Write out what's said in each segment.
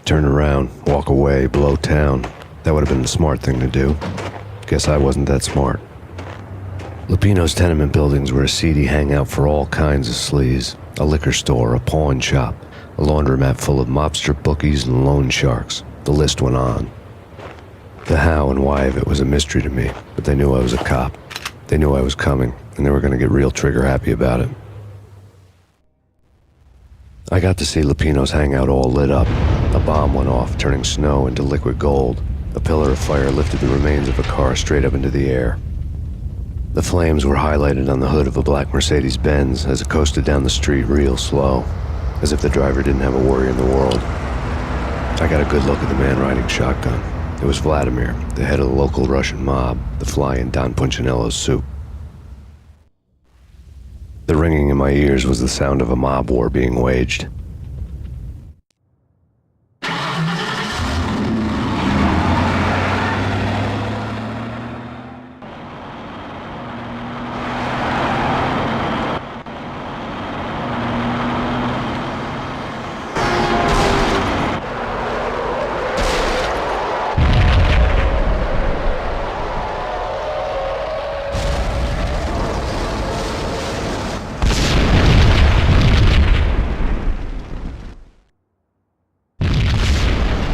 turn around, walk away, blow town. That would have been the smart thing to do. Guess I wasn't that smart. Lupino's tenement buildings were a seedy hangout for all kinds of sleaze. A liquor store, a pawn shop, a laundromat full of mobster bookies and loan sharks. The list went on. The how and why of it was a mystery to me, but they knew I was a cop. They knew I was coming, and they were going to get real trigger-happy about it. I got to see Lupino's hangout all lit up. A bomb went off, turning snow into liquid gold. A pillar of fire lifted the remains of a car straight up into the air. The flames were highlighted on the hood of a black Mercedes-Benz as it coasted down the street real slow, as if the driver didn't have a worry in the world. I got a good look at the man riding shotgun. It was Vladimir, the head of the local Russian mob, the fly in Don Punchinello's soup. The ringing in my ears was the sound of a mob war being waged.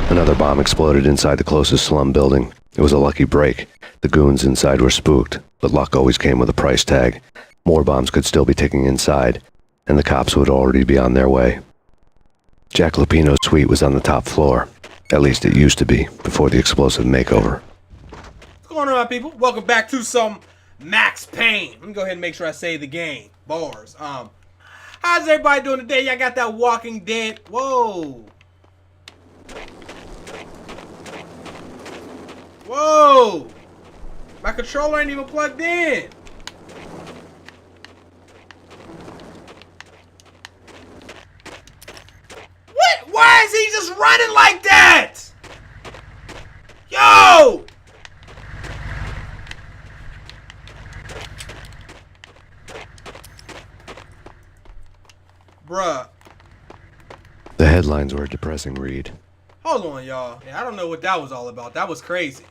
Another bomb exploded inside the closest slum building. It was a lucky break. The goons inside were spooked, but luck always came with a price tag. More bombs could still be ticking inside, and the cops would already be on their way. Jack Lupino's suite was on the top floor. At least it used to be, before the explosive makeover. What's going on, my people? Welcome back to some Max Payne. Let me go ahead and make sure I say the game. Bars. How's everybody doing today? Y'all got that Walking Dead? Whoa. Whoa! My controller ain't even plugged in. What? Why is he just running like that? Yo! Bruh. The headlines were a depressing read. Hold on, y'all. Yeah, I don't know what that was all about. That was crazy.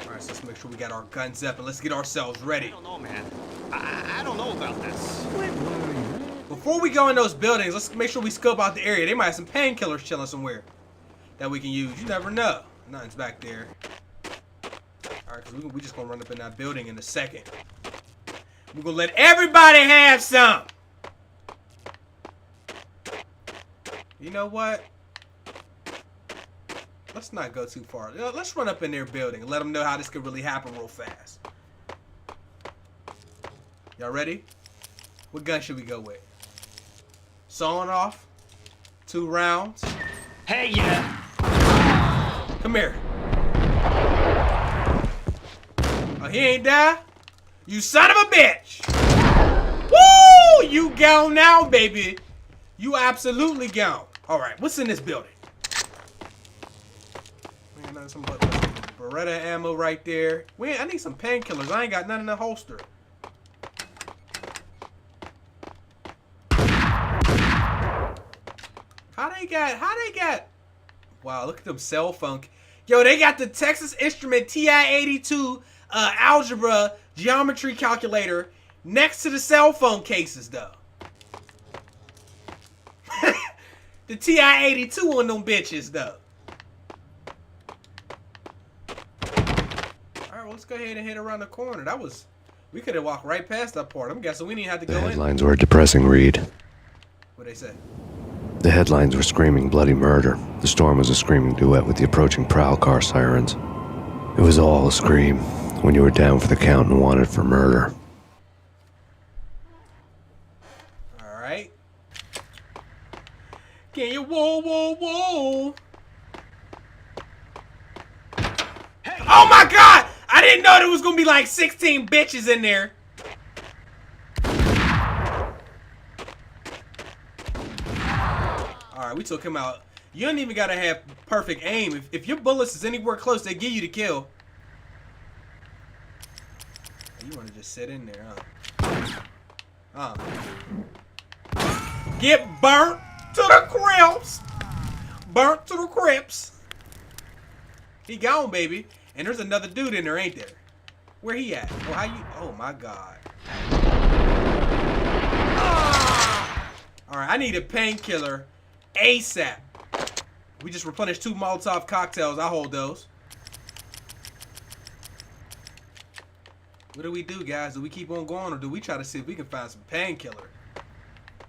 Alright, so let's make sure we got our guns up and let's get ourselves ready. I don't know, man. I don't know about this. Before we go in those buildings, let's make sure we scope out the area. They might have some painkillers chilling somewhere that we can use. You never know. Nothing's back there. Alright, because we just gonna run up in that building in a second. We're gonna let everybody have some. You know what? Let's not go too far. Let's run up in their building and let them know how this could really happen real fast. Y'all ready? What gun should we go with? Sawing off. 2 rounds. Hey, yeah. Come here. Oh, he ain't die? You son of a bitch! Woo! You gone now, baby. You absolutely gone. Alright, what's in this building? We got some Beretta ammo right there. I need some painkillers. I ain't got none in the holster. How they got wow, look at them cell phone. Yo, they got the Texas Instrument TI-82 algebra geometry calculator next to the cell phone cases though. The TI-82 on them bitches though. Alright, well, let's go ahead and head around the corner. We could have walked right past that part. I'm guessing we didn't have to go in. The headlines were a depressing read. What'd they say? The headlines were screaming bloody murder. The storm was a screaming duet with the approaching prowl car sirens. It was all a scream when you were down for the count and wanted for murder. Alright. Can you whoa, whoa, whoa? Hey. Oh my god! I didn't know there was gonna be like 16 bitches in there. Alright, we took him out. You don't even gotta have perfect aim. If your bullets is anywhere close, they give you the kill. You wanna just sit in there, huh? Get burnt to the crisp. burnt to the crisp. He gone, baby. And there's another dude in there, ain't there? Where he at? Oh, how you? Oh my God. All right, I need a painkiller ASAP. We just replenished 2 Molotov cocktails. I hold those. What do we do, guys? Do we keep on going, or do we try to see if we can find some painkiller?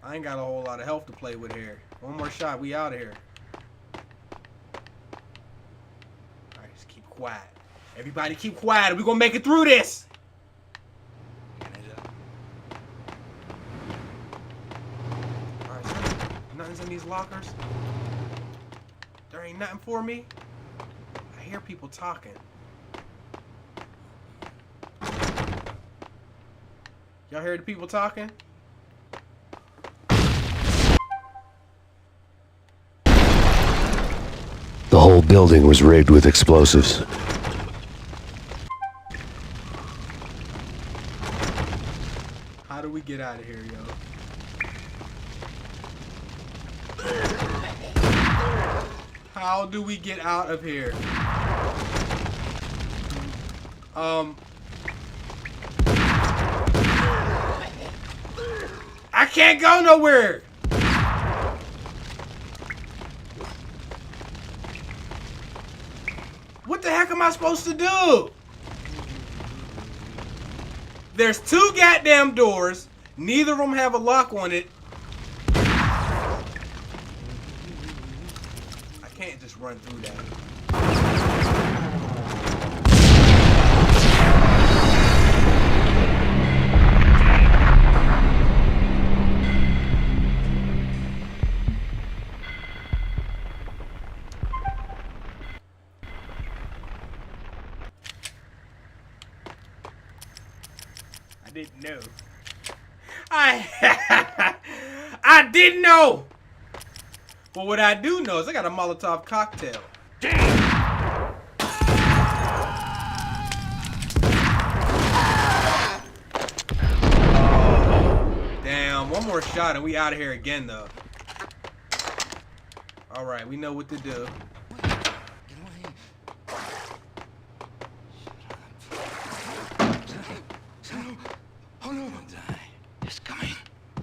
I ain't got a whole lot of health to play with here. One more shot, we out of here. All right, just keep quiet. Everybody keep quiet. We're gonna make it through this. All right, so nothing's in these lockers. There ain't nothing for me. I hear people talking. Y'all hear the people talking? The whole building was rigged with explosives. How do we get out of here, yo? How do we get out of here? I can't go nowhere. What the heck am I supposed to do? There's 2 goddamn doors. Neither of them have a lock on it. I can't just run through that. I didn't know. I didn't know. But what I do know is I got a Molotov cocktail. Damn, one more shot and we out of here again though. All right, we know what to do. Oh no! Die. It's coming.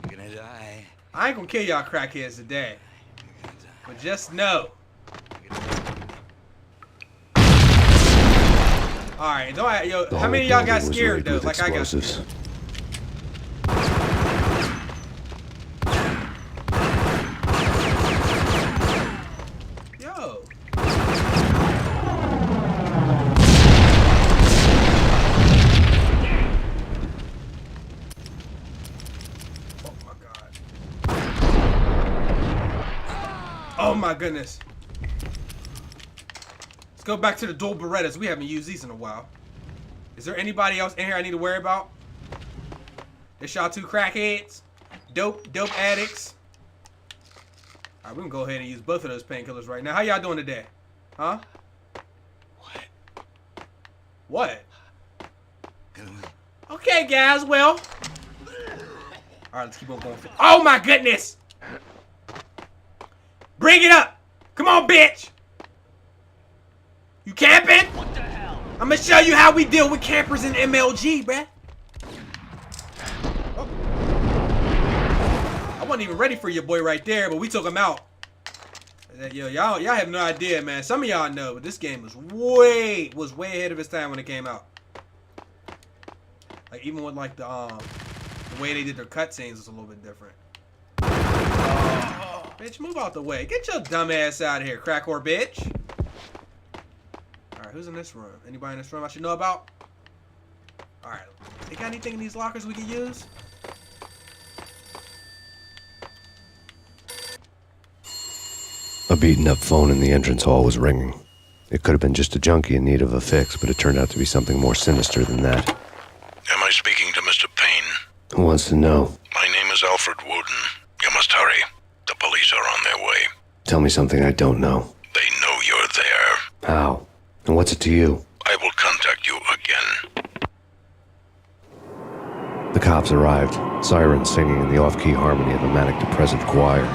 You're gonna die. I ain't gonna kill y'all crackheads today. But just know. Alright, yo, how many of y'all got scared though? Like I got scared. Yo. Oh my goodness. Let's go back to the dual Berettas. We haven't used these in a while. Is there anybody else in here I need to worry about? Is y'all 2 crackheads? Dope addicts? Alright, we can go ahead and use both of those painkillers right now. How y'all doing today? Huh? What? Okay, guys, well. Alright, let's keep on going. Oh my goodness! Bring it up! Come on, bitch! You camping? What the hell? I'm gonna show you how we deal with campers in MLG, bruh. Oh. I wasn't even ready for your boy right there, but we took him out. Yo, y'all have no idea, man. Some of y'all know, but this game was way ahead of its time when it came out. Like even with like the way they did their cutscenes was a little bit different. Bitch, move out the way. Get your dumb ass out of here, crack whore bitch. Alright, who's in this room? Anybody in this room I should know about? Alright. They got anything in these lockers we can use? A beaten up phone in the entrance hall was ringing. It could have been just a junkie in need of a fix, but it turned out to be something more sinister than that. Am I speaking to Mr. Payne? Who wants to know? My name is Alfred Wooden. You must hurry. The police are on their way. Tell me something I don't know. They know you're there. How? And what's it to you? I will contact you again. The cops arrived, sirens singing in the off-key harmony of a manic-depressive choir.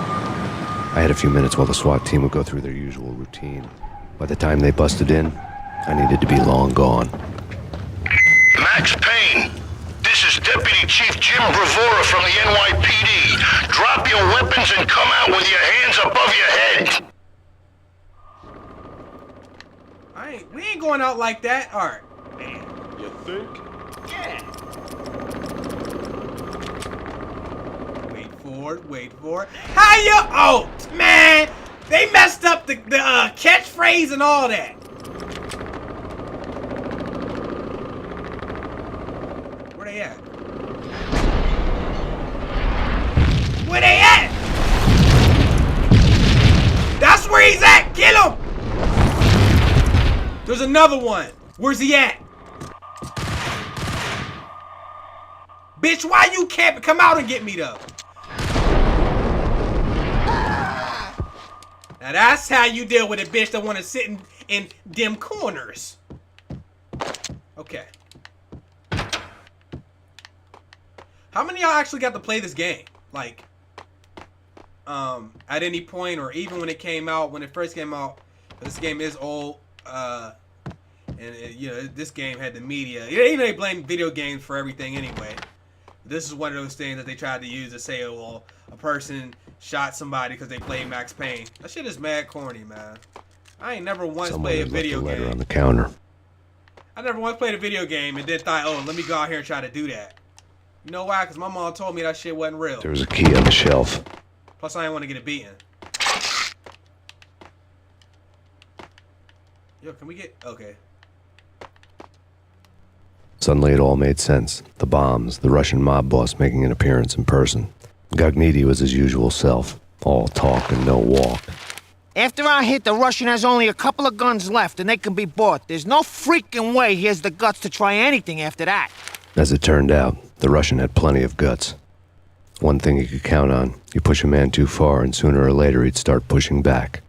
I had a few minutes while the SWAT team would go through their usual routine. By the time they busted in, I needed to be long gone. Max Payne, this is Deputy Chief Jim Bravura from the NYPD. Drop your weapons and come out with your hands above your head. We ain't going out like that. All right. Man, you think? Yeah. Wait for it. How you? Oh, man. They messed up the catchphrase and all that. Where they at? Where they at? That's where he's at. Kill him. There's another one. Where's he at? Bitch, why you can't come out and get me though? Now that's how you deal with a bitch that want to sit in dim corners. Okay. How many of y'all actually got to play this game? Like, at any point, or even when it came out, when it first came out. This game is old. You know, this game had the media. You know, they blame video games for everything anyway. This is one of those things that they tried to use to say, oh, well, a person shot somebody because they played Max Payne. That shit is mad corny, man. I ain't never once played a video left a letter game. on the counter. I never once played a video game and then thought, oh, let me go out here and try to do that. You know why? Because my mom told me that shit wasn't real. There was a key on the shelf. Plus, I didn't want to get it beaten. Yo, can we get... Okay. Suddenly it all made sense. The bombs, the Russian mob boss making an appearance in person. Gognitti was his usual self. All talk and no walk. After our hit, the Russian has only a couple of guns left and they can be bought. There's no freaking way he has the guts to try anything after that. As it turned out, the Russian had plenty of guts. One thing you could count on, you push a man too far and sooner or later he'd start pushing back.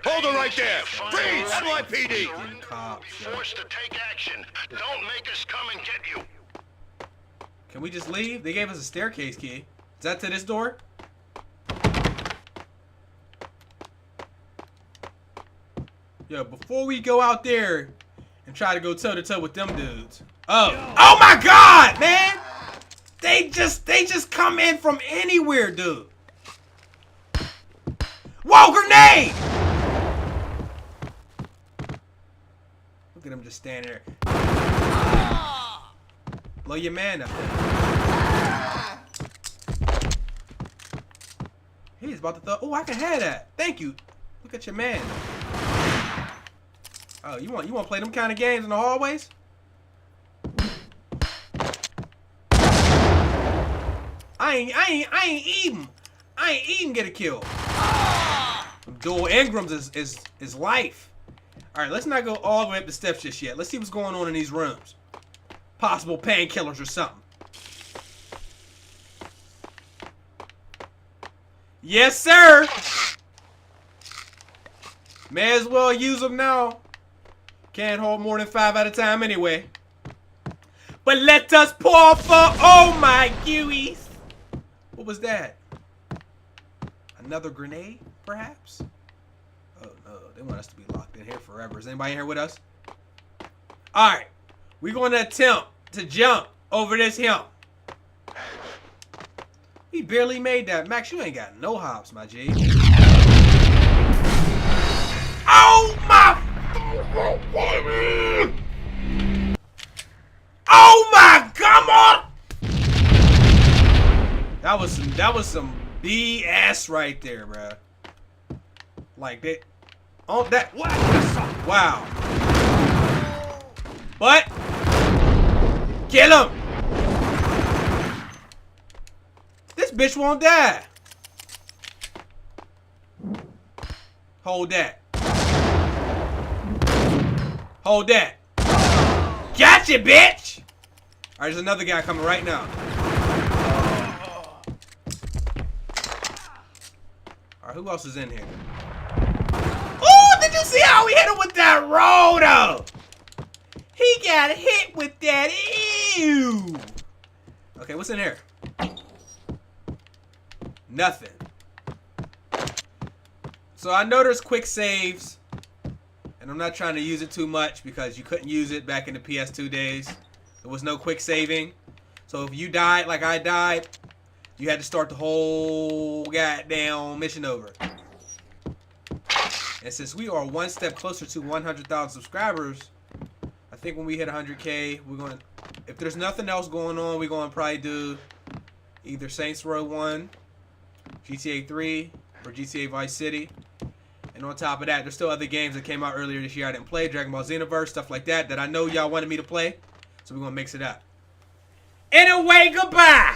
Hold it right there. Freeze! NYPD! Cops, yo. Forced to take action. Don't make us come and get you. Can we just leave? They gave us a staircase key. Is that to this door? Yo, before we go out there and try to go toe-to-toe with them dudes. Oh my God, man! They just come in from anywhere, dude. Whoa, grenade! Look at him just standing there. Blow your man up there. He's about to throw. Oh, I can have that. Thank you. Look at your man. Oh, you want to play them kind of games in the hallways? I ain't eating get a kill. Dual Ingrams is life. All right, let's not go all the way up the steps just yet. Let's see what's going on in these rooms. Possible painkillers or something. Yes, sir. May as well use them now. Can't hold more than 5 at a time anyway. But let us pour for oh my gooeyes. What was that? Another grenade, perhaps? Oh no, they want us to be locked in here forever. Is anybody in here with us? Alright. We're going to attempt to jump over this hill. We barely made that. Max, you ain't got no hops, my G. Oh my! Oh my! Come on! That was some BS right there, bro. Like that. Oh, that. Wow. But kill him. This bitch won't die. Hold that. Hold that. Gotcha, bitch. All right, there's another guy coming right now. All right, who else is in here? Oh, did you see how we hit him with that rotor? He got hit with that. Ew. Okay, what's in here? Nothing. So I know there's quick saves, and I'm not trying to use it too much because you couldn't use it back in the PS2 days. There was no quick saving. So if you died like I died, you had to start the whole goddamn mission over. And since we are one step closer to 100,000 subscribers, I think when we hit 100K, we're going to, if there's nothing else going on, we're going to probably do either Saints Row 1, GTA 3, or GTA Vice City. And on top of that, there's still other games that came out earlier this year I didn't play. Dragon Ball Xenoverse, stuff like that, that I know y'all wanted me to play. So we're going to mix it up. Anyway, goodbye!